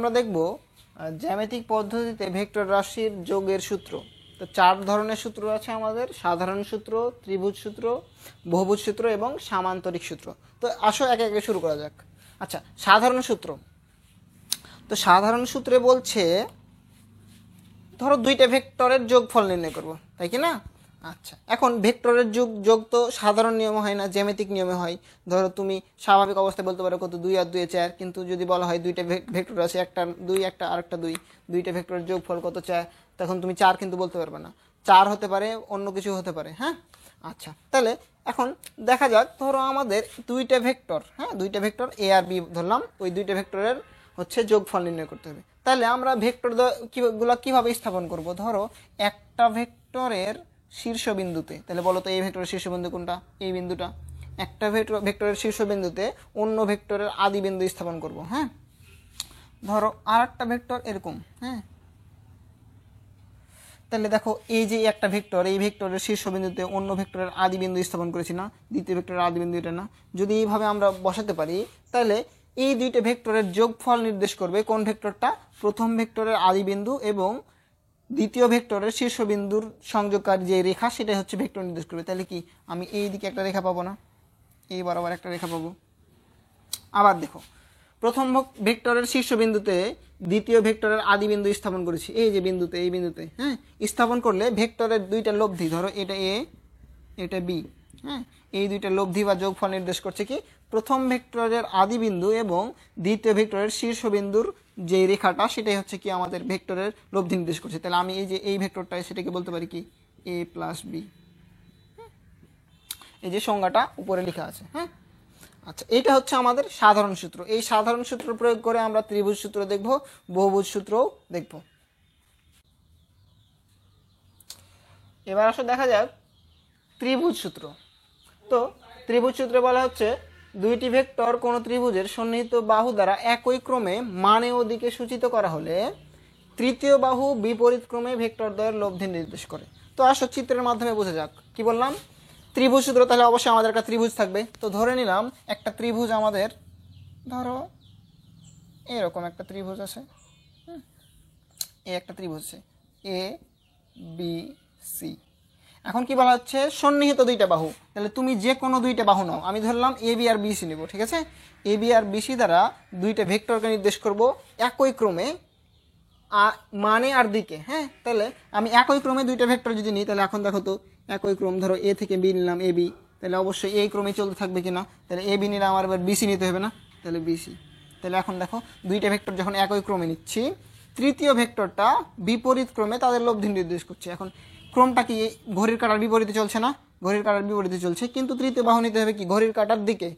আমরা দেখব জ্যামিতিক পদ্ধতিতে ভেক্টর রাশির যোগের সূত্র। তো 4 ধরনের সূত্র আছে আমাদের: সাধারণ সূত্র, ত্রিভুজ সূত্র, বহুভুজ সূত্র এবং সামান্তরিক সূত্র। তো আসো একে একে শুরু করা যাক। আচ্ছা, সাধারণ সূত্র। তো সাধারণ সূত্রে বলছে ধরো দুইটা ভেক্টরের যোগফল নির্ণয় করব, তাই কি না? আচ্ছা, এখন ভেক্টরের যোগ তো সাধারণ নিয়মে হয় না, জ্যামিতিক নিয়মে হয়। ধরো তুমি স্বাভাবিক অবস্থায় বলতে পারো কত 2 আর 2 4, কিন্তু যদি বলা হয় দুইটা ভেক্টর আছে, একটা 2 একটা আরেকটা 2, দুইটা ভেক্টরের যোগফল কত 4, তখন তুমি 4 কিন্তু বলতে পারবে না। 4 হতে পারে, অন্য কিছু হতে পারে। হ্যাঁ, আচ্ছা, তাহলে এখন দেখা যাক, ধরো আমাদের দুইটা ভেক্টর, হ্যাঁ দুইটা ভেক্টর এ আর বি ধরলাম, ওই দুইটা ভেক্টরের হচ্ছে যোগফল নির্ণয় করতে হবে। তাহলে আমরা ভেক্টর গুলো কিভাবে স্থাপন করব? ধরো একটা ভেক্টরের শীর্ষবিন্দুতে, তাহলে বলো তো এই ভেক্টরের শীর্ষবিন্দু কোনটা? এই বিন্দুটা। একটা ভেক্টরের শীর্ষবিন্দুতে অন্য ভেক্টরের আদি বিন্দু স্থাপন করব। হ্যাঁ, ধরো আর একটা ভেক্টর এরকম। হ্যাঁ, তাহলে দেখো এই যে একটা ভেক্টর, এই ভেক্টরের শীর্ষবিন্দুতে অন্য ভেক্টরের আদি বিন্দু স্থাপন করেছি না, দ্বিতীয় ভেক্টরের আদি বিন্দু এটা না। যদি এইভাবে আমরা বসাতে পারি, তাহলে এই দুইটা ভেক্টরের যোগফল নির্দেশ করবে কোন ভেক্টরটা? প্রথম ভেক্টরের আদি বিন্দু এবং দ্বিতীয় ভেক্টরের শীর্ষবিন্দুর সংযোগকারী যে রেখা, সেটাই হচ্ছে ভেক্টর নির্দেশ করবে। তাহলে কি আমি এই দিকে একটা রেখা পাবো না, এই বরাবর একটা রেখা পাবো। আবার দেখো, প্রথম ভেক্টরের শীর্ষবিন্দুতে দ্বিতীয় ভেক্টরের আদি বিন্দু স্থাপন করেছি, এই যে বিন্দুতে, এই বিন্দুতে। হ্যাঁ, স্থাপন করলে ভেক্টরের দুইটা লব্ধি, ধরো এটা এ এটা বি, হ্যাঁ এই দুইটা লব্ধি বা যোগফল নির্দেশ করছে কি? প্রথম ভেক্টরের আদি বিন্দু এবং দ্বিতীয় ভেক্টরের শীর্ষবিন্দুর যে রেখাটা, সেটাই হচ্ছে কি আমাদের ভেক্টরের লব্ধি নির্দেশ করছে। তাহলে আমি এই যে এই ভেক্টরটা, সেটাকে বলতে পারি কি এ প্লাস বি। এই যে সংজ্ঞাটা উপরে লেখা আছে। হ্যাঁ, আচ্ছা, এটা হচ্ছে আমাদের সাধারণ সূত্র। এই সাধারণ সূত্র প্রয়োগ করে আমরা ত্রিভুজ সূত্র দেখব, বহুভুজ সূত্রও দেখব। এবার আসো দেখা যাক ত্রিভুজ সূত্র। তো ত্রিভুজ সূত্রে বলা হচ্ছে দুইটি ভেক্টর কোন ত্রিভুজের সন্নিহিত বাহু দ্বারা একই ক্রমে মানে ও দিকে সূচিত করা হলে তৃতীয় বাহু বিপরীত ক্রমে ভেক্টর দ্বয়ের লব্ধি নির্দেশ করে। তো আসো চিত্রের মাধ্যমে বোঝা যাক। কি বললাম? ত্রিভুজ সূত্র, তাহলে অবশ্যই আমাদের একটা ত্রিভুজ থাকবে। তো ধরে নিলাম একটা ত্রিভুজ আমাদের, ধরো এরকম একটা ত্রিভুজ আছে, এই একটা ত্রিভুজ আছে এ বি সি। এখন কি বলা হচ্ছে? সন্নিহিত দুইটা বাহু। তাহলে তুমি যে কোনো দুইটা বাহু নাও, আমি ধরলাম এ বি আর বিসি নেব, ঠিক আছে? এ বি আর বিসি দ্বারা দুইটা ভেক্টরকে নির্দেশ করব একই ক্রমে মানে আর দিকে। হ্যাঁ, তাহলে আমি একই ক্রমে দুইটা ভেক্টর যদি নিই, তাহলে এখন দেখো তো একই ক্রম, ধরো এ থেকে বি নিলাম এ বি, তাহলে অবশ্যই এই ক্রমে চলতে থাকবে কিনা? তাহলে এ বি নিলাম, আমার এবার বিসি নিতে হবে না, তাহলে বিসি। তাহলে এখন দেখো দুইটা ভেক্টর যখন একই ক্রমে নিচ্ছি, তৃতীয় ভেক্টরটা বিপরীত ক্রমে তাদের লব্ধি নির্দেশ করছে। এখন ক্রমটা কি ঘড়ির কাঁটার বিপরীতে চলছে না? ঘড়ির কাঁটার বিপরীতে চলছে, কিন্তু তৃতীয় বাহু নিতে হবে কি ঘড়ির কাঁটার দিকে।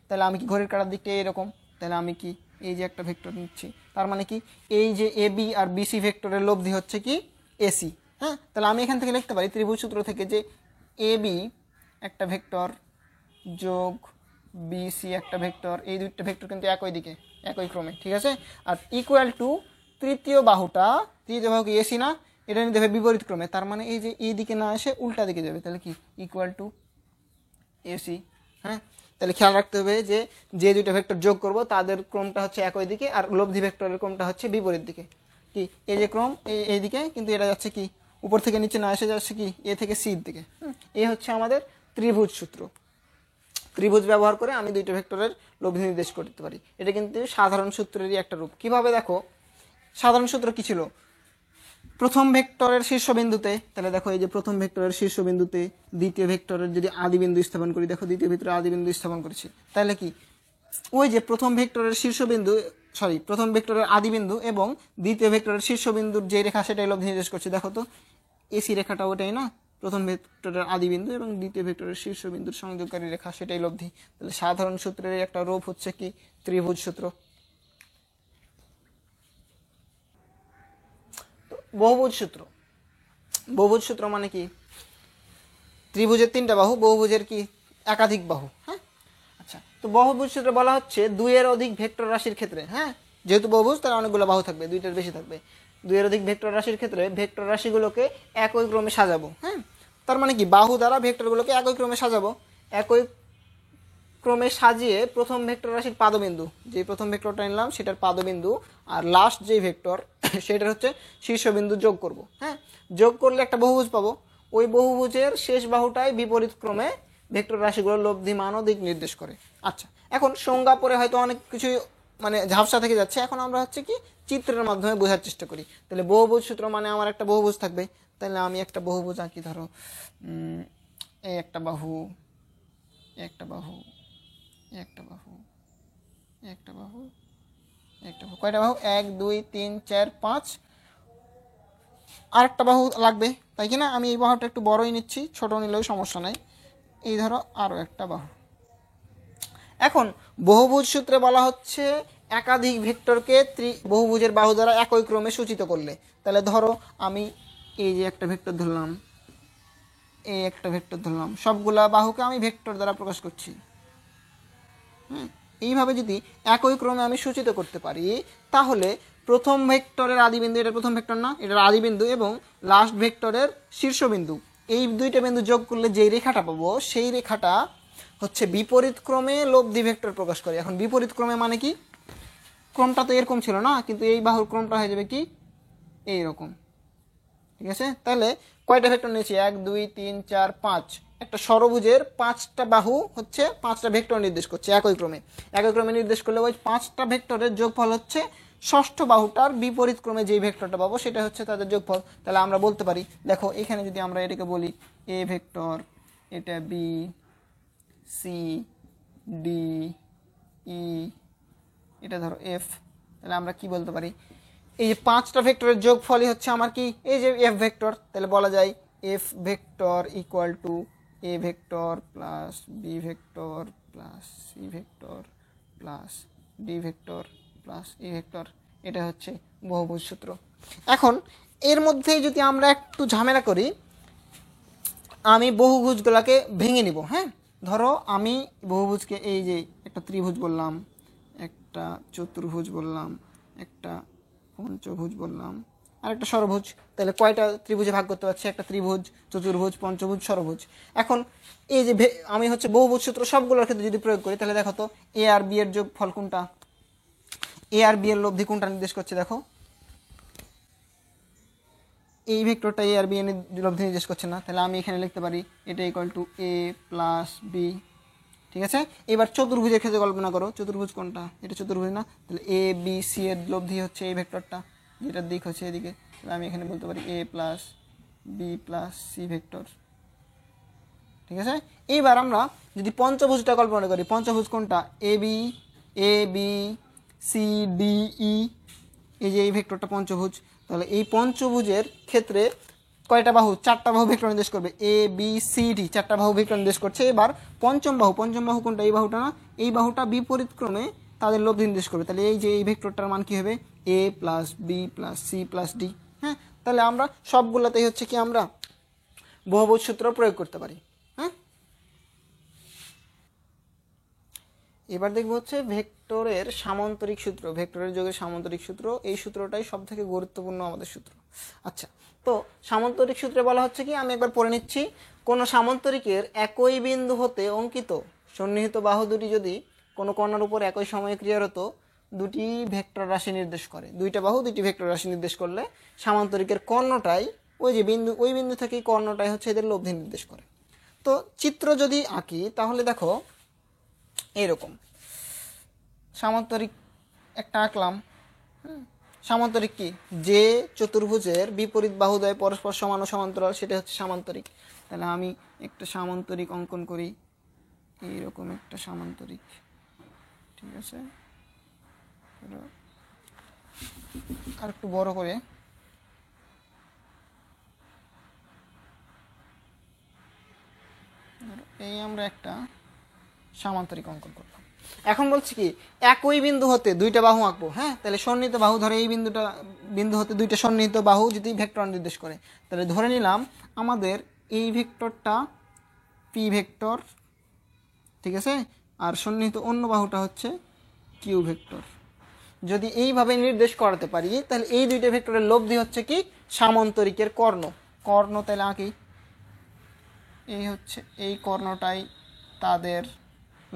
তাহলে আমি কি ঘড়ির কাঁটার দিকটা এরকম, তাহলে আমি কি এই যে একটা ভেক্টর নিচ্ছি, তার মানে কি এই যে এ বি আর বিসি ভেক্টরের লব্ধি হচ্ছে কি এসি। হ্যাঁ, তাহলে আমি এখান থেকে লিখতে পারি ত্রিভুজ সূত্র থেকে যে এ বি একটা ভেক্টর যোগ বিসি একটা ভেক্টর, এই দুইটা ভেক্টর কিন্তু একই দিকে একই ক্রমে, ঠিক আছে? আর ইকুয়াল টু তৃতীয় বাহুটা, তৃতীয় বাহু কি এসি না? এটা নিতে হবে বিপরীত ক্রমে, তার মানে এই যে এই দিকে না এসে উল্টা দিকে যাবে, তাহলে কি ইকুয়াল টু এসি। হ্যাঁ, তাহলে খেয়াল রাখতে হবে যে যে দুইটা ভেক্টর যোগ করব তাদের ক্রমটা হচ্ছে একই দিকে, আর লব্ধি ভেক্টরের ক্রমটা হচ্ছে বিপরীত দিকে। কি এই যে ক্রম এই দিকে, কিন্তু এটা যাচ্ছে কি উপর থেকে নিচে না এসে যাচ্ছে কি এ থেকে সির দিকে। এই হচ্ছে আমাদের ত্রিভুজ সূত্র। ত্রিভুজ ব্যবহার করে আমি দুইটা ভেক্টরের লব্ধি নির্দেশ করতে পারি। এটা কিন্তু সাধারণ সূত্রেরই একটা রূপ। কিভাবে দেখো, সাধারণ সূত্র কি ছিল? প্রথম ভেক্টরের শীর্ষবিন্দুতে, তাহলে দেখো এই যে প্রথম ভেক্টরের শীর্ষবিন্দুতে দ্বিতীয় ভেক্টরের যদি আদি বিন্দু স্থাপন করি, দেখো দ্বিতীয় ভেক্টরের আদি বিন্দু স্থাপন করেছি, তাহলে কি ওই যে প্রথম ভেক্টরের শীর্ষবিন্দু, প্রথম ভেক্টরের আদি বিন্দু এবং দ্বিতীয় ভেক্টরের শীর্ষবিন্দুর যে রেখা, সেটাই লব্ধি নির্দেশ করছে। দেখো তো এসি রেখাটা ওটাই না, প্রথম ভেক্টরের আদি বিন্দু এবং দ্বিতীয় ভেক্টরের শীর্ষবিন্দুর সংযোগকারী রেখা, সেটাই লব্ধি। তাহলে সাধারণ সূত্রের একটা রূপ হচ্ছে কি ত্রিভুজ সূত্র। বহুভুজ সূত্র, বহুভুজ সূত্র মানে কি? ত্রিভুজের 3টা বাহু, বহুভুজের কি একাধিক বাহু। হ্যাঁ, আচ্ছা, তো বহুভুজ সূত্রে বলা হচ্ছে 2 এর অধিক ভেক্টর রাশির ক্ষেত্রে, হ্যাঁ যেহেতু বহুভুজ তার অনেকগুলো বাহু থাকবে, 2টার বেশি থাকবে, 2 এর অধিক ভেক্টর রাশির ক্ষেত্রে ভেক্টর রাশিগুলোকে একই ক্রমে সাজাবো। হ্যাঁ, তার মানে কি বাহু দ্বারা ভেক্টরগুলোকে একই ক্রমে সাজাবো। একই ক্রমে সাজিয়ে প্রথম ভেক্টর রাশির পাদবিন্দু, যে প্রথম ভেক্টরটা নিলাম সেটার পাদবিন্দু আর লাস্ট যে ভেক্টর সেটার হচ্ছে শীর্ষবিন্দু যোগ করব। হ্যাঁ, যোগ করলে একটা বহুভুজ পাবো। ওই বহুভুজের শেষ বাহুটাই বিপরীত ক্রমে ভেক্টর রাশিগুলোর লব্ধিমান ও দিক নির্দেশ করে। আচ্ছা, এখন সংজ্ঞা পরে হয়তো অনেক কিছুই মানে ঝাপসা থেকে যাচ্ছে, এখন আমরা হচ্ছে কি চিত্রের মাধ্যমে বোঝার চেষ্টা করি। তাহলে বহুভুজ সূত্র মানে আমার একটা বহুভুজ থাকবে, তাহলে আমি একটা বহুভুজ আঁকি। ধরো এই একটা বাহু, একটা বাহু, একটা বাহু, একটা বাহু, একটা বাহু, কয়টা বাহু? 1 2 3 4 5, আর একটা বাহু লাগবে, তাই কি না? আমি এই বাহুটা একটু বড়ই নিচ্ছি, ছোট নিলেও সমস্যা নাই। এই ধরো আরও একটা বাহু। এখন বহুভুজ সূত্রে বলা হচ্ছে একাধিক ভেক্টরকে বহুভুজের বাহু দ্বারা একই ক্রমে সূচিত করলে। তাহলে ধরো আমি এই যে একটা ভেক্টর ধরলাম, এই একটা ভেক্টর ধরলাম, সবগুলা বাহুকে আমি ভেক্টর দ্বারা প্রকাশ করছি। হ্যাঁ, এইভাবে যদি একই ক্রমে আমি সূচিত করতে পারি, তাহলে প্রথম ভেক্টরের আদিবিন্দু, এটা প্রথম ভেক্টর না, এটার আদিবিন্দু, এবং লাস্ট ভেক্টরের শীর্ষবিন্দু, এই দুইটা বিন্দু যোগ করলে যেই রেখাটা পাবো সেই রেখাটা হচ্ছে বিপরীত ক্রমে লব্ধি ভেক্টর প্রকাশ করে। এখন বিপরীত ক্রমে মানে কি? ক্রমটা তো এরকম ছিল না, কিন্তু এই বাহুর ক্রমটা হয়ে যাবে কি এইরকম। ঠিক আছে, তাহলে কয়টা ভেক্টর নিয়েছি? 1 2 3 4 5। একটা ষড়ভুজের 5টা বাহু হচ্ছে 5টা ভেক্টর নির্দেশ করছে একই ক্রমে। একই ক্রমে নির্দেশ করলে ওই 5টা ভেক্টরের যোগফল হচ্ছে ষষ্ঠ বাহুটার বিপরীত ক্রমে যেই ভেক্টরটা পাবো সেটা হচ্ছে তাদের যোগফল। তাহলে আমরা বলতে পারি, দেখো এখানে যদি আমরা এটাকে বলি এ ভেক্টর, এটা বি, সি, ডি, ই, এটা ধরো এফ, তাহলে আমরা কি বলতে পারি? এই যে 5টা ভেক্টরের যোগফলই হচ্ছে আমার কি এই যে এফ ভেক্টর। তাহলে বলা যায় F vector equal to A vector plus B vector plus C vector plus D vector plus E vector. এটা হচ্ছে বহুভুজ সূত্র। এখন এর মধ্যেই যদি আমরা একটু ঝামেলা করি, আমি বহুভুজগুলোকে ভেঙে নিব। হ্যাঁ, ধরো আমি বহুভুজকে এই যে একটা ত্রিভুজ বললাম, একটা চতুর্ভুজ বললাম, একটা পঞ্চভুজ বললাম, আর একটা ষড়ভুজ। তাহলে কয়টা ত্রিভুজে ভাগ করতে পারছি? একটা ত্রিভুজ, চতুর্ভুজ, পঞ্চভুজ, ষড়ভুজ। এখন এই যে আমি হচ্ছে বহুভুজ সূত্র সবগুলোর ক্ষেত্রে যদি প্রয়োগ করি, তাহলে দেখো তো এ আর বি এর যোগফল কোনটা, এ আর বি এর লব্ধি কোনটা নির্দেশ করছে? দেখো এই ভেক্টরটা এ আর বি এর লব্ধি নির্দেশ করছে না, তাহলে আমি এখানে লিখতে পারি এটা equal to A plus B. ঠিক আছে, এবার চতুর্ভুজের ক্ষেত্রে কল্পনা করো, চতুর্ভুজ কোনটা? এটা চতুর্ভুজ না, তাহলে এ বি সি এর লব্ধি হচ্ছে এই ভেক্টরটা, যেটার দিক হচ্ছে এদিকে। তাহলে আমি এখানে বলতে পারি A plus B plus C vector. ঠিক আছে, এইবার আমরা যদি পঞ্চভুজটা কল্পনা করি, পঞ্চভুজ কোনটা? A B C D E, এই যে এই ভেক্টরটা পঞ্চভুজ। তাহলে এই পঞ্চভুজের ক্ষেত্রে কয়টা বাহু? 4টা বাহু ভেক্টর নির্দেশ করবে, এ বি সি ডি, 4টা বাহু ভেক্টর নির্দেশ করছে। এবার পঞ্চম বাহু কোনটা? এই বাহুটা না, এই বাহুটা বিপরীত ক্রমে তাদের লব্ধি নির্দেশ করবে। তাহলে এই যে এই ভেক্টরটার মান কি হবে? A plus B plus C plus D. হ্যাঁ, তাহলে আমরা সবগুলোতেই হচ্ছে কি আমরা বহুভুজ সূত্র প্রয়োগ করতে পারি। হ্যাঁ, এবার দেখবো হচ্ছে ভেক্টরের সামান্তরিক সূত্র, ভেক্টরের যোগের সামান্তরিক সূত্র। এই সূত্রটাই সব থেকে গুরুত্বপূর্ণ আমাদের সূত্র। আচ্ছা, তো সামান্তরিক সূত্রে বলা হচ্ছে কি, আমি একবার পড়ে নিচ্ছি। কোনো সামান্তরিকের একই বিন্দু হতে অঙ্কিত সন্নিহিত বাহু দুটি যদি কোনো কর্ণের উপর একই সময়ে ক্রিয়ারত দুটি ভেক্টর রাশি নির্দেশ করে, দুইটা বাহু দুটি ভেক্টর রাশি নির্দেশ করলে সামান্তরিকের কর্ণটাই ওই যে বিন্দু, ওই বিন্দু থেকেই কর্ণটাই হচ্ছে এদের লব্ধি নির্দেশ করে। তো চিত্র যদি আঁকি, তাহলে দেখো এরকম সামান্তরিক একটা আঁকলাম। সামান্তরিক কি? যে চতুর্ভুজের বিপরীত বাহুদ্বয় পরস্পর সমান ও সমান্তরাল, সেটা হচ্ছে সামান্তরিক। তাহলে আমি একটা সামান্তরিক অঙ্কন করি, এইরকম একটা সামান্তরিক। ঠিক আছে, আর একটু বড় করে এই আমরা একটা সামান্তরিক অঙ্কন করলাম। এখন বলছি কি, একই বিন্দু হতে দুইটা বাহু আঁকবো। হ্যাঁ, তাহলে সন্নিহিত বাহু, ধরে এই বিন্দু হতে দুইটা সন্নিহিত বাহু যদি ভেক্টর নির্দেশ করে, তাহলে ধরে নিলাম আমাদের এই ভেক্টরটা পি ভেক্টর। ঠিক আছে, আর সন্নিহিত অন্য বাহুটা হচ্ছে কিউ ভেক্টর। যদি এইভাবে নির্দেশ করাতে পারি, তাহলে এই দুইটা ভেক্টরের লব্ধি হচ্ছে কি সামান্তরিকের কর্ণ। তাহলে আঁকি, এই হচ্ছে এই কর্ণটাই তাদের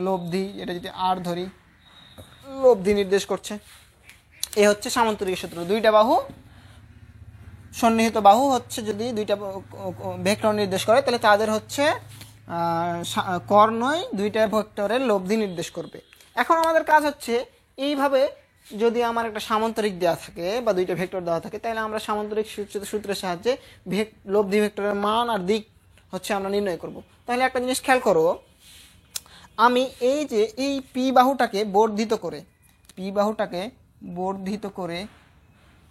লব্ধি, এটা যদি আর ধরি লব্ধি নির্দেশ করছে। এ হচ্ছে সামান্তরিক সূত্র। দুইটা বাহু, সন্নিহিত বাহু হচ্ছে যদি দুইটা ভেক্টর নির্দেশ করে তাহলে তাদের হচ্ছে কর্ণই দুইটা ভেক্টরের লব্ধি নির্দেশ করবে। এখন আমাদের কাজ হচ্ছে এইভাবে, যদি আমার একটা সামান্তরিক দেওয়া থাকে বা দুইটা ভেক্টর দেওয়া থাকে তাহলে আমরা সামান্তরিক সূত্রের সাহায্যে লব্ধি ভেক্টরের মান আর দিক হচ্ছে আমরা নির্ণয় করব। তাহলে একটা জিনিস খেয়াল করো, আমি এই যে এই পি বাহুটাকে বর্ধিত করে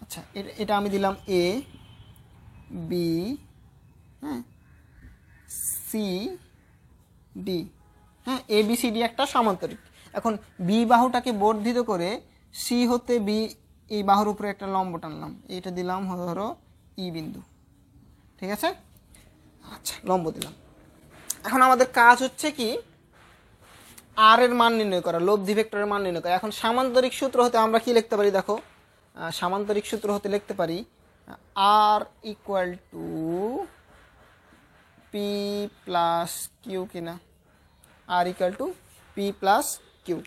আচ্ছা এটা আমি দিলাম এ বি, হ্যাঁ, সি ডি, হ্যাঁ, এ বি সি ডি একটা সামান্তরিক। এখন বি বাহুটাকে বর্ধিত করে সি হতে বি এই বাহুর উপরে একটা লম্ব টানলাম, এইটা দিলাম ধরো ই বিন্দু, ঠিক আছে? আচ্ছা, লম্ব দিলাম। এখন আমাদের কাজ হচ্ছে কি, আর এর মান নির্ণয় করা, লব্ধি ভেক্টরের মান নির্ণয় করা। এখন সামান্তরিক সূত্র হতে আমরা কি লিখতে পারি দেখো, সামান্তরিক সূত্র হতে লিখতে পারি R equal to P plus Q, কিনা R equal to P plus Q.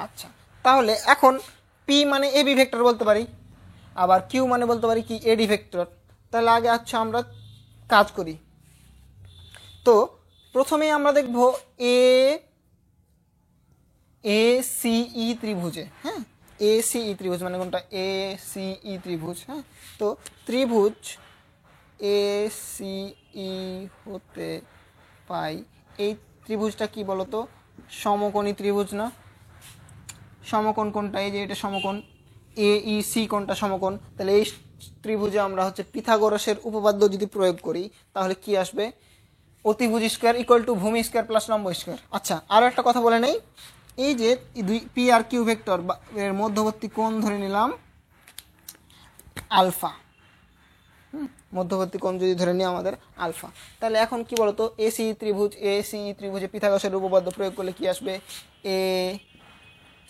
আচ্ছা, তাহলে এখন পি মানে এ বি ভেক্টর বলতে পারি, আবার কিউ মানে বলতে পারি কি এডি ভেক্টর। তাহলে আগে আচ্ছা আমরা কাজ করি। তো প্রথমেই আমরা দেখব এ সি ই ত্রিভুজে, হ্যাঁ, এ সি ই ত্রিভুজ মানে কোনটা, এ সি ই ত্রিভুজ, হ্যাঁ। তো ত্রিভুজ এ সি ই হতে পাই, এই ত্রিভুজটা কি বলতো, সমকোণী ত্রিভুজ না? সমকোণ কোনটা, এই যে এটা সমকোণ, এ ই সি কোনটা সমকোণ। তাহলে এই ত্রিভুজে আমরা হচ্ছে পিথাগোরাসের উপপাদ্য যদি প্রয়োগ করি তাহলে কি আসবে, অতিভুজ স্কোয়ার ইকুয়াল টু ভূমি স্কোয়ার প্লাস লম্ব স্কোয়ার। আচ্ছা, আরও একটা কথা বলে নেই, এই যে দুই পি আর কিউ ভেক্টর এর মধ্যবর্তী কোণ ধরে নিলাম আলফা, মধ্যবর্তী কোণ যদি ধরে নিই আমাদের আলফা, তাহলে এখন কি বলতো, এ সি ত্রিভুজে পিথাগোরাসের উপপাদ্য প্রয়োগ করলে কি আসবে, A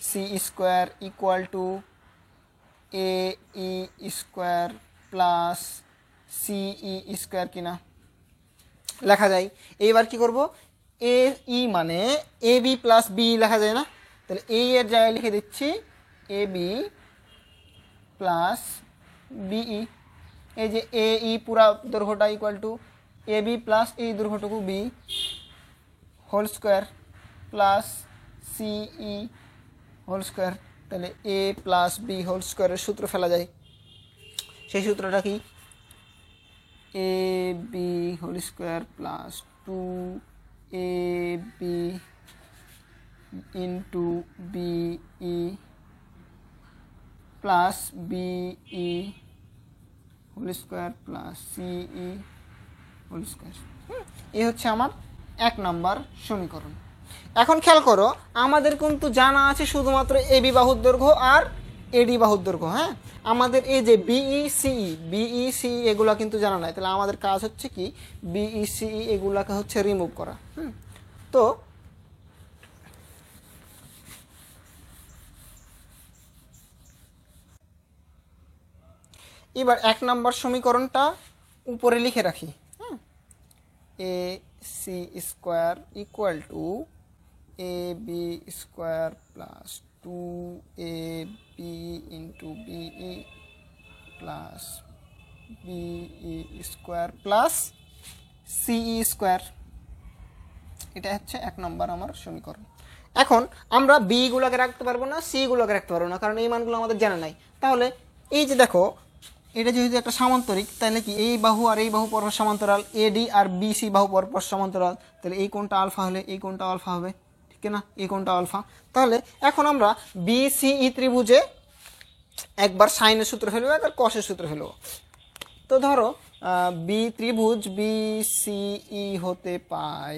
C square equal to A E square plus C E square, কিনা লেখা যায়। এইবার কি করব, এ ই মানে এ বি প্লাস বি লেখা যায় না? তাহলে এই এর জায়গায় লিখে দিচ্ছি এ বি প্লাস বিই। এই যে এ ই পুরা দৈর্ঘ্যটা equal to A B plus এই দৈর্ঘ্যটুকু বি হোল স্কোয়ার প্লাস সিই হোল স্কোয়ার। তাহলে এ প্লাস বি হোল স্কোয়ারের সূত্র ফেলা যায়। সেই সূত্রটা কি, A B whole square plus 2ab into BE plus বিই হোল স্কোয়ার প্লাস সিই হোল স্কোয়ার। এই হচ্ছে আমার 1 নম্বর সমীকরণ। এখন খেয়াল করো, আমাদের কিন্তু জানা আছে শুধুমাত্র এবি বাহুর দৈর্ঘ্য আর এডি বাহুর দৈর্ঘ্য, হ্যাঁ। আমাদের এই যে বিই সিই এগুলা কিন্তু জানা নাই। তাহলে আমাদের কাজ হচ্ছে কি, বিই সিই এগুলাকে হচ্ছে রিমুভ করা। তো এবার 1 নম্বর সমীকরণটা উপরে লিখে রাখি, হ্যাঁ। A C square equal to A B square plus 2ab into BE plus B E square plus C E square. এটা হচ্ছে 1 নম্বর আমার সমীকরণ। এখন আমরা বি গুলোকে রাখতে পারবো না, সি গুলোকে রাখতে পারবো না, কারণ এই মানগুলো আমাদের জানা নাই। তাহলে এই যে দেখো, এটা যেহেতু একটা সামান্তরিক, তাহলে কি এই বাহু আর এই বাহু পরস্পর সমান্তরাল, এডি আর বিসি বাহু পরস্পর সমান্তরাল, তাহলে এই কোণটা আলফা হলে এই কোণটা আলফা হবে, ঠিক না? এই কোণটা আলফা। তাহলে এখন আমরা বিসিই ত্রিভুজে একবার সাইনের সূত্র ফেলবো, একবার কসের সূত্র ফেলবো। তো ধরো বি ত্রিভুজ বিসিই হতে পাই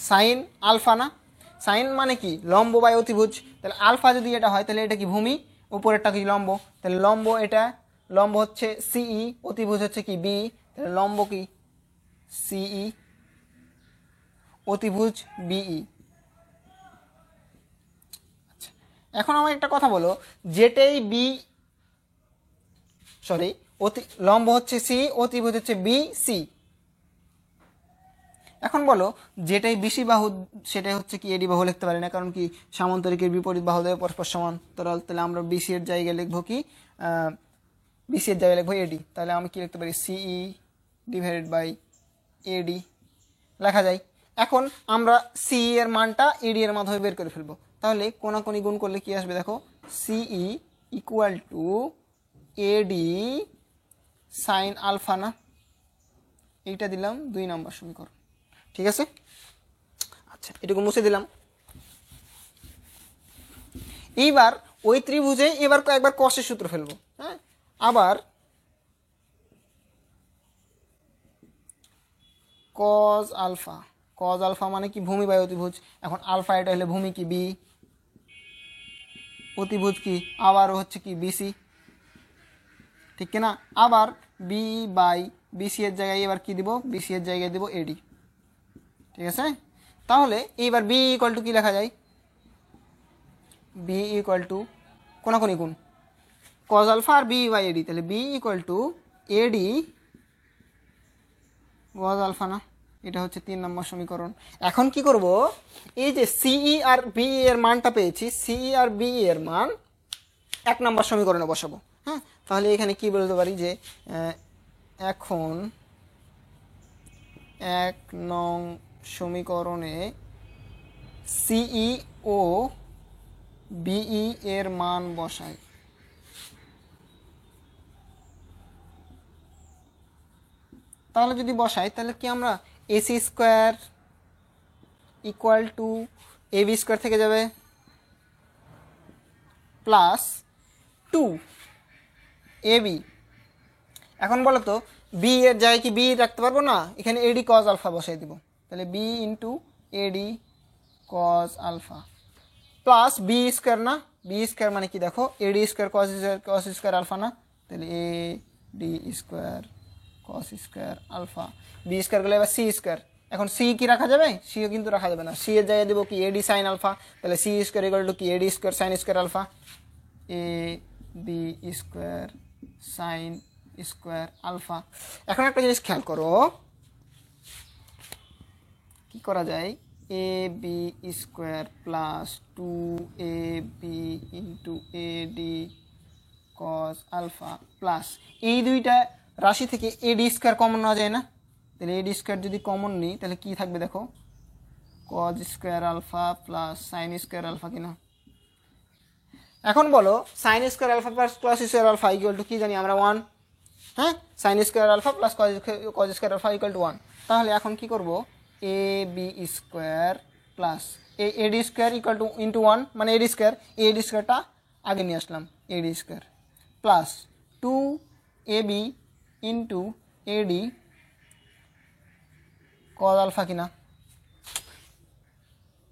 সাইন আলফা, না? সাইন মানে কি, লম্ব বাই অতিভুজ। তাহলে আলফা যদি এটা হয় তাহলে এটা কি ভূমি, উপরেরটা কি লম্ব। তাহলে লম্ব, এটা লম্ব হচ্ছে সিই, অতিভুজ হচ্ছে কি বি, তাহলে লম্ব কি সিই, অতিভুজ বিই। এখন আমার একটা কথা বলো, যেটাই লম্ব হচ্ছে সি, অতিভুজ হচ্ছে বি সি। এখন বলো যেটাই বিসি বাহু সেটাই হচ্ছে কি এডি বাহু লিখতে পারি না, কারণ কি সামান্তরিকের বিপরীত বাহু দেবে পরস্পর সমান। তাহলে আমরা বিসি এর জায়গায় লিখবো কি, বিসি এর জায়গায় লিখবো এডি। তাহলে আমি কি লিখতে পারি, সিই ডিভাইডেড বাই এডি লেখা যায়। এখন আমরা সি এর মানটা এডি এর মাধ্যমে বের করে ফেলবো। তাহলে কোনাকুনি গুণ করলে কি আসবে দেখো, C E equal to A D sine alpha না, এইটা দিলাম 2 নম্বর সমীকরণ। ঠিক আছে, আচ্ছা এটুকু মুছে দিলাম। এইবার ওই ত্রিভুজে এবার একবার কসের সূত্র ফেলবো। হ্যাঁ, আবার কজ আলফা, কজ আলফা মানে কি ভূমি বাই অতিভুজ। এখন আলফা এটা হলে ভূমি কি বি, অতিভুজ কি আবারও হচ্ছে কি বিসি, ঠিক কিনা। আবার বি বাই বিসি এর জায়গায় এবার কি দিব, বিসি এর জায়গায় দিব এডি। ঠিক আছে, তাহলে এইবার বি ইকুয়াল টু কি লেখা যায়, বি ইকুয়াল টু কোনাকুনি গুণ কজ আলফা আর বি বাই এডি। তাহলে B equal to AD cos alpha না, এটা হচ্ছে 3 নম্বর সমীকরণ। এখন কি করব, এই যে সিই আর বি এর মানটা পেয়েছি, সিই আর বি এর মান 1 নম্বর সমীকরণে বসাবো। হ্যাঁ, তাহলে এখানে কি বলতে পারি যে এখন 1 নং সমীকরণে সিই ও বিই এর মান বসাই। তাহলে যদি বসাই তাহলে কি আমরা A C square equal to A B square থেকে যাবে প্লাস 2 এ বি। এখন বলো তো বি এর জায়গায় কি বি রাখতে পারবো না, এখানে এডি কজ আলফা বসাই দিব। তাহলে বি ইন্টু এডি cos alpha plus B square না, বি স্কোয়ার মানে কি দেখো A D square cos square alpha না, তাহলে A D square cos square alpha, B square গেলে এবার সি স্কোয়ার। এখন সি কি রাখা যাবে, সিও কিন্তু রাখা যাবে না, সি এর জায়গায় দেবো কি এডি সাইন আলফা। তাহলে সি স্কোয়ার ইকুয়াল টু কি AD square sine square alpha, A B square sine square alpha. এখন একটা জিনিস খেয়াল করো, কি করা যায়, A B square plus 2 A B into A D cos alpha plus এই দুইটা রাশি থেকে এডি স্কোয়ার কমন নেওয়া যায় না। তাহলে এডি স্কোয়ার যদি কমন নিই তাহলে কি থাকবে দেখো, cos square alpha plus sine square alpha কিনা। এখন বলো sine square alpha plus cos square alpha equal to কি জানি আমরা 1। হ্যাঁ, sine square alpha plus cos square alpha equal to 1। তাহলে এখন কি করব, A B square plus AD square equal to into 1 মানে এডি স্কোয়ার, এডি স্কোয়ারটা আগে নিয়ে আসলাম, AD square plus 2 A B into eddy cos alpha কিনা।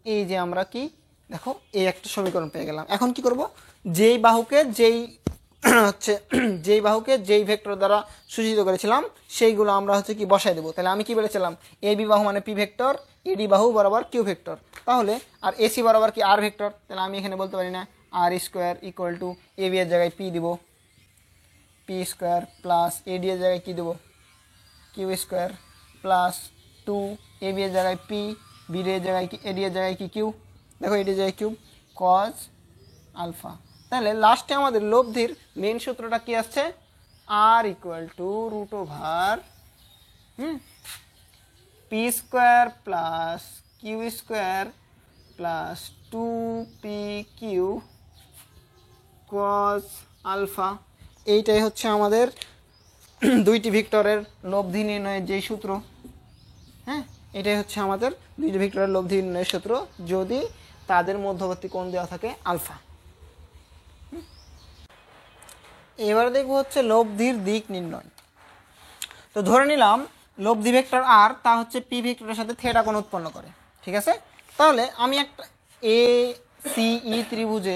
এই যে আমরা কি দেখো এই একটা সমীকরণ পেয়ে গেলাম। এখন কি করব, যেই বাহুকে যেই ভেক্টর দ্বারা সূচিত করেছিলাম সেইগুলো আমরা হচ্ছে কি বসাই দেবো। তাহলে আমি কি বলেছিলাম, এ বি বাহু মানে পি ভেক্টর, এডি বাহু বরাবর কিউ ভেক্টর, তাহলে আর এসি বরাবর কি আর ভেক্টর। তাহলে আমি এখানে বলতে পারি না R square equal to A B এর জায়গায় পি দিব, পি স্কোয়ার প্লাস এডি এর জায়গায় কী দেবো, Q square plus 2 A B এর জায়গায় পি, বি এর জায়গায় কি এডি এর জায়গায় কি কিউ, দেখো এডি এর জায়গায় কিউ কজ আলফা। তাহলে লাস্টে আমাদের লব্ধির মেন সূত্রটা কি আসছে, R equal to root over P square plus Q square plus 2 P Q cos alpha. এইটাই হচ্ছে আমাদের দুইটি ভেক্টরের লব্ধি নির্ণয়ের যেই সূত্র। হ্যাঁ, এটাই হচ্ছে আমাদের দুইটি ভেক্টরের লব্ধি নির্ণয়ের সূত্র যদি তাদের মধ্যবর্তী কোণ দেওয়া থাকে আলফা। এবার দেখবো হচ্ছে লব্ধির দিক নির্ণয়। তো ধরে নিলাম লব্ধি ভেক্টর আর তা হচ্ছে পি ভেক্টরের সাথে থেটা কোণ উৎপন্ন করে। ঠিক আছে, তাহলে আমি একটা এ সিই ত্রিভুজ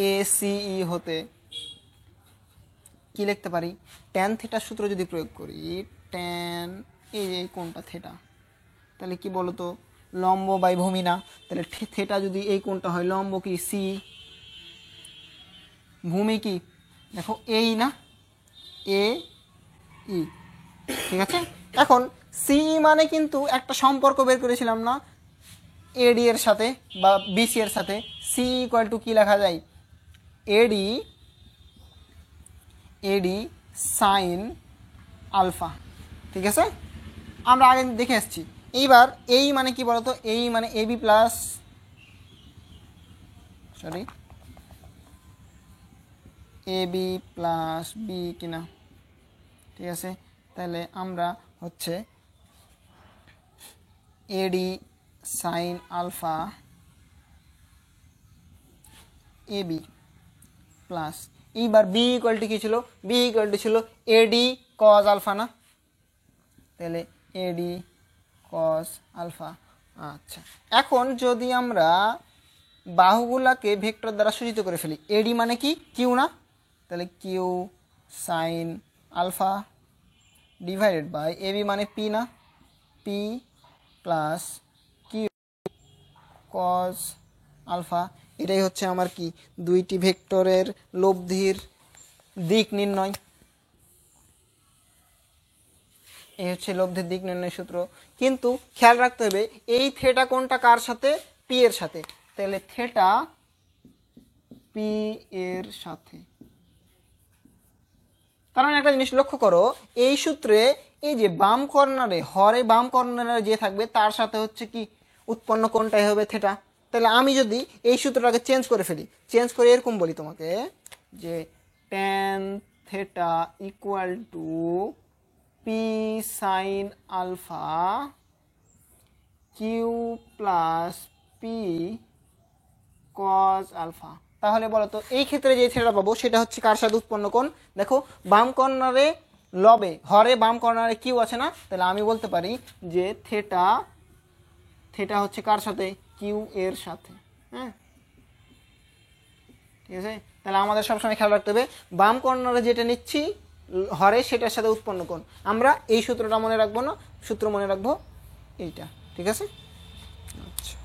এ সিই হতে কি লিখতে পারি, ট্যান থিটার সূত্র যদি প্রয়োগ করি, ট্যান এই যে কোণটা থেটা, তাহলে কি বলতো লম্ব বাই ভূমি না, তাহলে থেটা যদি এই কোণটা হয়, লম্ব কি সি, ভূমি কি দেখো এই না, এ ই, ঠিক আছে। এখন সিই মানে কিন্তু একটা সম্পর্ক বের করেছিলাম না এডি এর সাথে বা বিসি এর সাথে। সি ইকুয়াল টু কি লেখা যায়, এডি এডি সাইন আলফা, ঠিক আছে, আমরা আগে দেখে এসেছি। এইবার এই মানে কি বলতো, এই মানে A B plus, sorry, A B plus B কিনা, ঠিক আছে। তাহলে আমরা হচ্ছে A D sine alpha A B plus, এইবার বি ইকুয়াল টু কী ছিল, বি ইকুয়াল টু ছিল এডি কজ আলফা না, তাহলে এডি কজ আলফা। আচ্ছা, এখন যদি আমরা বাহুগুলাকে ভেক্টর দ্বারা সূচিত করে ফেলি, এডি মানে কি কিউ না, তাহলে Q sine alpha divided by A B মানে পি না, P plus Q cos alpha. এটাই হচ্ছে আমার কি, দুইটি ভেক্টরের লব্ধির দিক নির্ণয়। এই হচ্ছে লব্ধির দিক নির্ণয় সূত্র। কিন্তু খেয়াল রাখতে হবে এই থেটা কোনটা কার সাথে, পি এর সাথে, তাহলে থেটা পি এর সাথে। কারণ একটা জিনিস লক্ষ্য করো, এই সূত্রে এই যে বাম কর্নারে, হরে বাম কর্নারে যে থাকবে তার সাথে হচ্ছে কি উৎপন্ন কোণটাই হবে থেটা। তাহলে আমি যদি এই সূত্রটাকে চেঞ্জ করে ফেলি, চেঞ্জ করে এরকম বলি তোমাকে যে tan theta equal to P sine alpha Q plus P cos alpha. তাহলে বলো তো এই ক্ষেত্রে যে থেটা পাবো সেটা হচ্ছে কার সাথে উৎপন্ন কোণ, দেখো বাম কর্নারে লবে হরে বাম কর্নারে কিউ আছে না, তাহলে আমি বলতে পারি যে থেটা থেটা হচ্ছে কার সাথে, কিউ এর সাথে। হ্যাঁ, ঠিক আছে। তাহলে আমাদের সবসময় খেয়াল রাখতে হবে বাম কর্নারে যেটা নিচ্ছি হরে সেটার সাথে উৎপন্ন কোণ। আমরা এই সূত্রটা মনে রাখবো না, সূত্র মনে রাখবো এইটা, ঠিক আছে। আচ্ছা,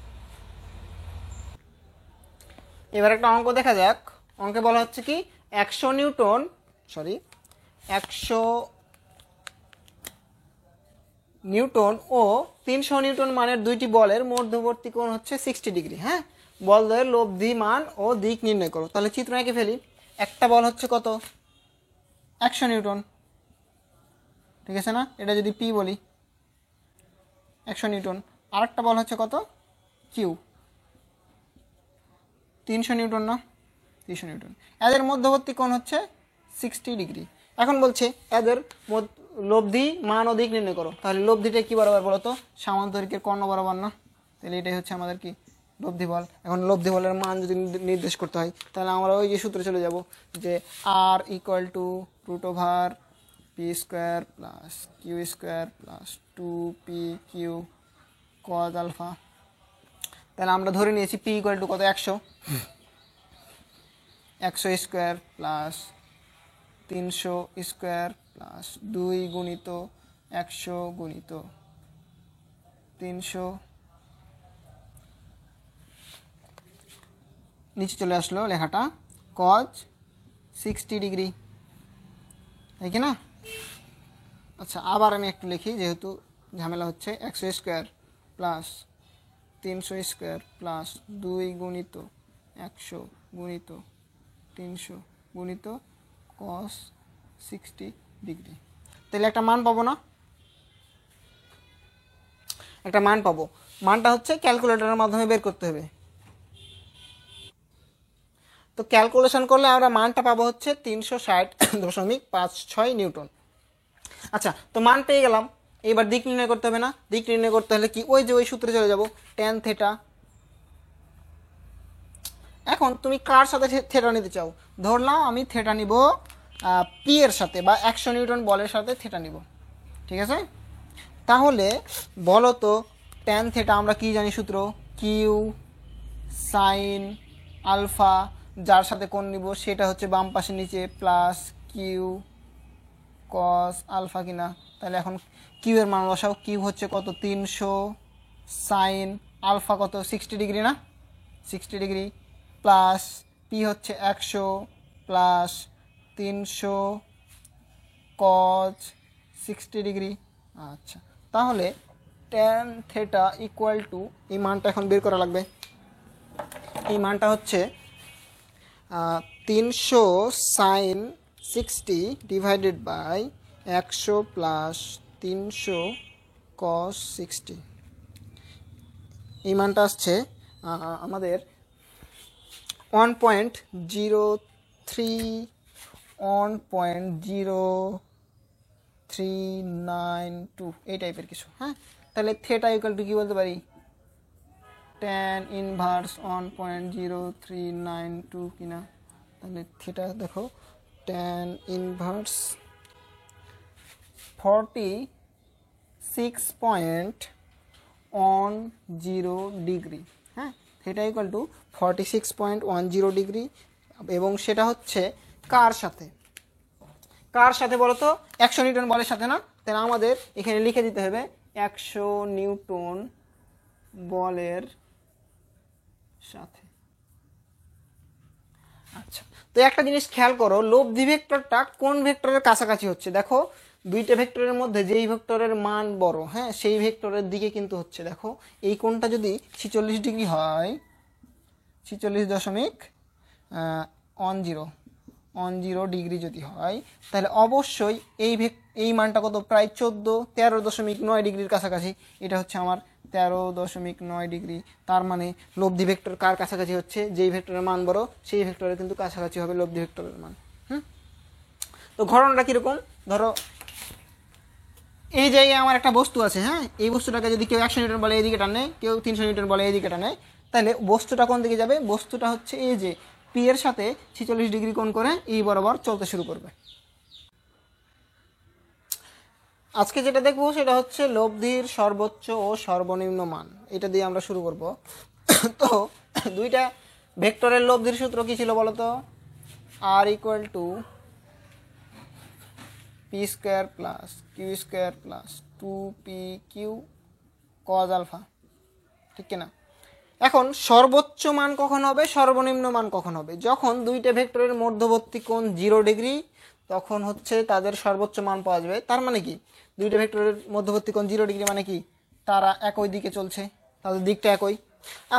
এবার একটা অঙ্ক দেখা যাক। অঙ্কে বলা হচ্ছে কি 100 নিউটন, সরি 100 নিউটন ও 300 নিউটন মানের দুইটি বলের মধ্যবর্তী কোণ হচ্ছে 60 ডিগ্রি। হ্যাঁ, বলদের লব্ধি মান ও দিক নির্ণয় করো। তাহলে চিত্র এঁকে ফেলি। একটা বল হচ্ছে কত, 100 নিউটন, ঠিক আছে না, এটা যদি পি বলি 100 নিউটন। আরেকটা বল হচ্ছে কত, কিউ, 300 নিউটন না, 300 নিউটন। এদের মধ্যবর্তী কোণ হচ্ছে 60 ডিগ্রি। এখন বলছে এদের লব্ধি মান ও দিক নির্ণয় করো। তাহলে লব্ধিটা কি বরাবর বলো তো, সামান্তরিকের কর্ণ বরাবর না, তাহলে এটাই হচ্ছে আমাদের কি লব্ধি বল। এখন লব্ধি বলের মান যদি নির্দেশ করতে হয় তাহলে আমরা ওই যে সূত্রে চলে যাব যে R equal to root over P square plus Q square plus 2p Q cos alpha. তাহলে আমরা ধরে নিয়েছি পি ইকুয়াল টু কত, 100 স্কোয়ার প্লাস 300 স্কোয়ার প্লাস 2 গুণিত 100 গুণিত 300, নিচে চলে আসলো লেখাটা কজ 60 ডিগ্রি, তাই কি না। আচ্ছা, আবার আমি একটু লিখি যেহেতু ঝামেলা হচ্ছে। 100 স্কোয়ার প্লাস 300 স্কোয়ার প্লাস 2 গুণিত 100 গুণিত 300 গুণিত কস 60 ডিগ্রি। তাহলে একটা মান পাবো না, একটা মান পাবো। মানটা হচ্ছে ক্যালকুলেটরের মাধ্যমে বের করতে হবে। তো ক্যালকুলেশন করলে আমরা মানটা পাবো হচ্ছে 360.56 নিউটন। আচ্ছা, তো মান পেয়ে গেলাম, এবার দিক নির্ণয় করতে হবে না। দিক নির্ণয় করতে হলে কি, ওই যে ওই সূত্রে চলে যাব, ট্যান থেটা। এখন তুমি কার সাথে থেটা নিতে চাও, ধরলাম আমি থেটা নিব পি এর সাথে বা 100 নিউটন বলের সাথে থেটা নিব, ঠিক আছে। তাহলে বলো তো ট্যান থেটা আমরা কি জানি সূত্র, কিউ সাইন আলফা, যার সাথে কোণ নিব সেটা হচ্ছে বাম পাশে নিচে প্লাস কিউ কস আলফা কিনা। তাহলে এখন কিউ এর মান বসাও, কিউ হচ্ছে কত 300, সাইন আলফা কত 60 ডিগ্রি না, 60 ডিগ্রি, প্লাস পি হচ্ছে 100 প্লাস 300 cos 60 ডিগ্রি। আচ্ছা, তাহলে tan থিটা ইকুয়াল টু, এই মানটা এখন বের করা লাগবে। এই মানটা হচ্ছে 300 sin 60 divided by 100 plus 300 cos 60। এই মানটা আসছে আমাদের 1.0392 এই টাইপের কিছু। হ্যাঁ, তাহলে থিটা ইকুয়াল টু কি বলতে পারি, tan ইনভার্স 1.0392 কিনা। তাহলে থিটা দেখো tan ইনভার্স 46.10 ডিগ্রি। হ্যাঁ, থিটা ইকুয়াল টু 46.10 ডিগ্রি, এবং সেটা হচ্ছে কার সাথে, কার সাথে বলো তো, 100 নিউটন বলের সাথে না। তাহলে আমাদের এখানে লিখে দিতে হবে 100 নিউটন বলের সাথে। আচ্ছা, তো একটা জিনিস খেয়াল করো, লব্ধি ভেক্টরটা কোন ভেক্টরের কাছাকাছি হচ্ছে। দেখো দুইটা ভেক্টরের মধ্যে যেই ভেক্টরের মান বড়, হ্যাঁ, সেই ভেক্টরের দিকে কিন্তু হচ্ছে। দেখো এই কোণটা যদি 46 ডিগ্রি হয়, 46.10 ডিগ্রি যদি হয়, তাহলে অবশ্যই এই মানটা কত, প্রায় 13.9 ডিগ্রির কাছাকাছি। এটা হচ্ছে আমার 13.9 ডিগ্রি। তার মানে লব্ধি ভেক্টর কার কাছাকাছি হচ্ছে, যেই ভেক্টরের মান বড় সেই ভেক্টরের কিন্তু কাছাকাছি হবে লব্ধি ভেক্টরের মান। তো ঘটনাটা কিরকম, ধরো এই জায়গায় আমার একটা বস্তু আছে। হ্যাঁ, এই বস্তুটাকে যদি কেউ 100 নিউটন বলে এইদিকে টানে, কেউ 300 নিউটন বলে এইদিকে টানে, তাহলে বস্তুটা কোন দিকে যাবে, বস্তুটা হচ্ছে এই যে পি এর সাথে 46 ডিগ্রি কোণ করে এই বরাবর চলতে শুরু করবে। আজকে যেটা দেখবো সেটা হচ্ছে লব্ধির সর্বোচ্চ ও সর্বনিম্ন মান, এটা দিয়ে আমরা শুরু করব। তো দুইটা ভেক্টরের লব্ধির সূত্র কি ছিল বলো তো, R equal to P square plus Q square plus 2pq cos alpha, ঠিক কিনা। এখন সর্বোচ্চ মান কখন হবে, সর্বনিম্ন মান কখন হবে, যখন দুইটা ভেক্টরের মধ্যবর্তী কোণ 0 ডিগ্রি, তখন হচ্ছে তাদের সর্বোচ্চ মান পাওয়া যাবে। তার মানে কি, দুইটা ভেক্টরের মধ্যবর্তী কোণ 0 ডিগ্রি মানে কি, তারা একই দিকে চলছে, তাদের দিকটা একই।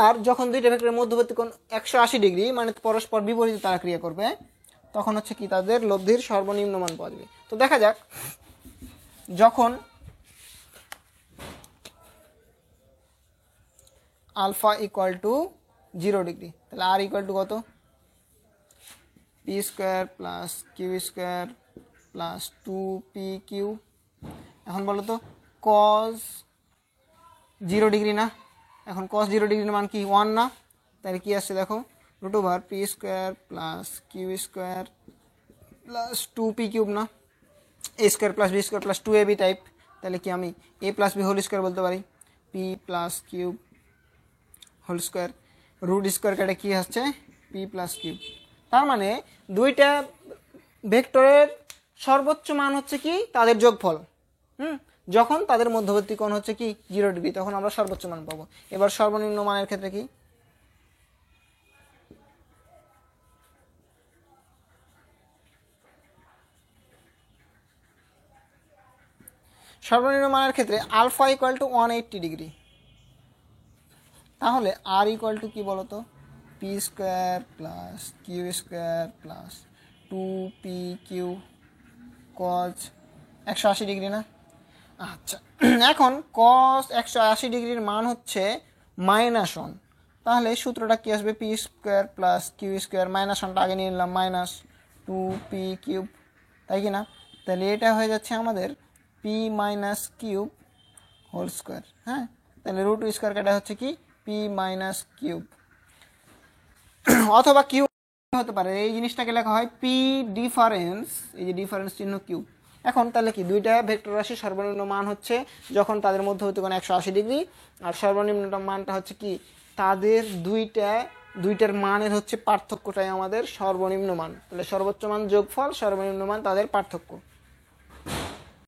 আর যখন দুইটা ভেক্টরের মধ্যবর্তী কোণ 180 ডিগ্রি মানে পরস্পর বিপরীত তারা ক্রিয়া করবে, তখন হচ্ছে কি তাদের লব্ধির সর্বনিম্ন মান পাওয়া যাবে। তো দেখা যাক, যখন আলফা ইকুয়াল টু 0 ডিগ্রি, তাহলে আর ইকুয়াল টু কত, P square plus Q square plus 2pq। এখন বলো তো cos 0 ডিগ্রি না, এখন cos 0 ডিগ্রির মান কি 1 না, তাহলে কি আসছে দেখো, root over P square plus Q square plus 2p cube না, A square plus B square plus 2ab type. তাহলে কি আমি a plus B whole square বলতে পারি, P plus cube whole square, root square কেটে কী আসছে পি প্লাস কিউব। তার মানে দুইটা ভেক্টরের সর্বোচ্চ মান হচ্ছে কি তাদের যোগফল। যখন তাদের মধ্যবর্তী কোণ হচ্ছে কি 0 ডিগ্রি, তখন আমরা সর্বোচ্চ মান পাবো। এবার সর্বনিম্ন মানের ক্ষেত্রে কি, সর্বনিম্ন মানের ক্ষেত্রে আলফা ইকুয়াল টু 180 ডিগ্রি, তাহলে আর ইকুয়াল টু কি বলতো, P square plus Q square plus 2pq cos 180 degree না। আচ্ছা, এখন cos 180 ডিগ্রির মান হচ্ছে -1, তাহলে সূত্রটা কি আসবে, P square plus Q square, -1টা আগে নিয়ে নিলাম, মাইনাস 2p কিউব, তাই কি না। তাহলে এটা হয়ে যাচ্ছে আমাদের P minus Q whole square. হ্যাঁ, তাহলে রুট স্কোয়ার কাটা হচ্ছে কি পি মাইনাস কিউব, অথবা কিউ হতে পারে, এই জিনিসটাকে লেখা হয় পি ডিফারেন্স, এই যে ডিফারেন্স চিহ্ন কিউব। এখন তাহলে কি দুইটা ভেক্টর রাশি সর্বনিম্ন মান হচ্ছে যখন তাদের মধ্যবর্তী কোণ 180 ডিগ্রি, আর সর্বনিম্ন মানটা হচ্ছে কি তাদের দুইটার মানের হচ্ছে পার্থক্যটাই আমাদের সর্বনিম্ন মান। তাহলে সর্বোচ্চ মান যোগফল, সর্বনিম্ন মান তাদের পার্থক্য।